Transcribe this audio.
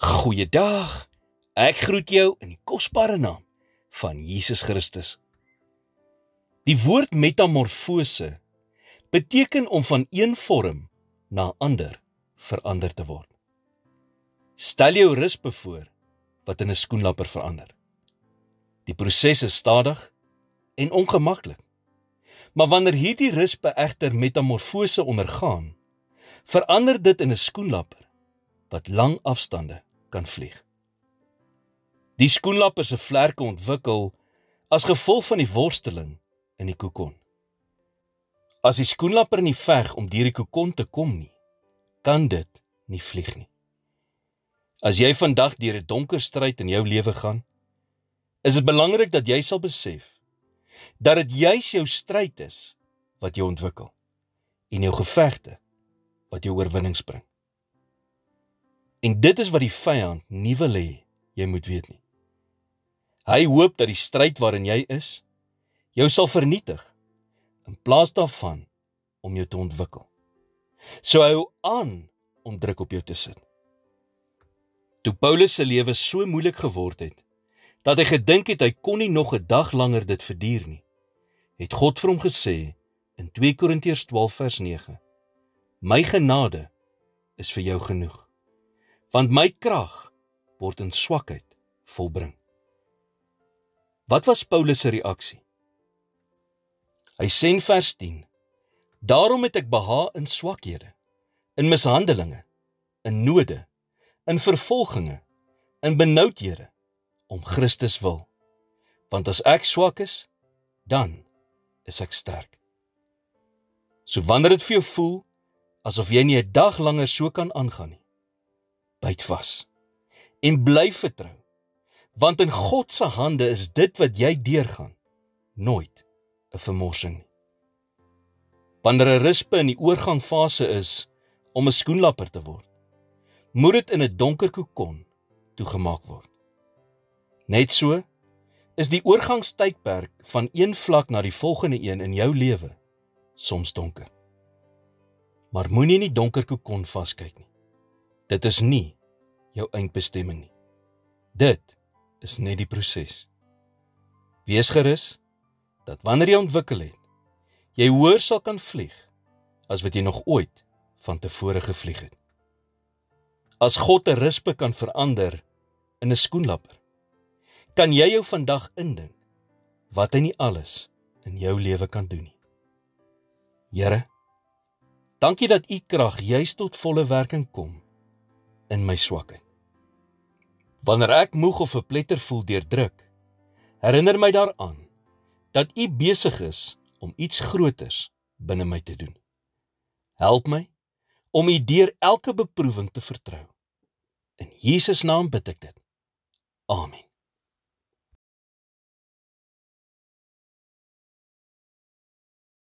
Goeiedag, ek groet jou in die kosbare naam van Jesus Christus. Die woord metamorfose beteken om van een vorm na ander verander te word. Stel jou rispe voor wat in 'n skoenlapper verander. Die proses is stadig en ongemaklik. Maar wanneer hierdie rispe egter metamorfose ondergaan, verander dit in 'n skoenlapper wat lang afstande kan vlieg. Die skoenlapper se vlerke ontwikkel as gevolg van die worsteling in die kokon. As die skoenlapper nie veg om deur die kokon te kom nie, kan dit nie vlieg nie. As jy vandag deur 'n donker stryd in jou lewe gaan, is dit belangrik dat jy sal besef dat dit juis jou stryd is wat jou ontwikkel en jou gevegte wat jou oorwinnings bring. En dit is wat die vyand nie wil hê jy moet weet nie. Hy hoop dat die stryd waarin jy is, jou sal vernietig, in plaas daarvan om jou te ontwikkel. So hou aan om druk op jou te sit. Toe Paulus se lewe so moeilik geword het, dat hy gedink het hy kon nie nog 'n dag langer dit verduur nie, het God vir hom gesê in 2 Korintiërs 12 vers 9, My genade is vir jou genoeg, want my krag word in swakheid volbring. Wat was Paulus se reaksie? Hy sê in vers 10, Daarom het ek behaag in swakhede, in mishandelinge, in node, in vervolginge, in benoudhede, om Christus wil. Want as ek swak is, dan is ek sterk. So wanneer dit vir jou voel, asof jy nie 'n dag langer so kan aangaan nie, byt vas en bly vertrou, want in God se hande is dit wat jy deurgaan, nooit 'n vermorsing nie. Wanneer 'n rispe in die oorgangfase is om 'n skoenlapper te word, moet dit in 'n donker kokon toegemaak word. Net so is die oorgangstydperk van een vlak na die volgende een in jou lewe soms donker. Maar moenie in die donker kokon vaskyk nie. Dit is nie jou eindbestemming nie. Dit is net die proses. Wees gerus dat wanneer jy ontwikkel het, jy hoër sal kan vlieg as wat jy nog ooit van tevore gevlieg het. As God 'n rispe kan verander in 'n skoenlapper, kan jy jou vandag indink wat hy nie alles in jou lewe kan doen nie. Here, dankie dat u krag juis tot volle werking kom in my swakheid. Wanneer ek moeg of verpletter voel deur druk, herinner my daaraan dat u besig is om iets groters binne my te doen. Help my om u deur elke beproewing te vertrou. In Jesus naam bid ek dit.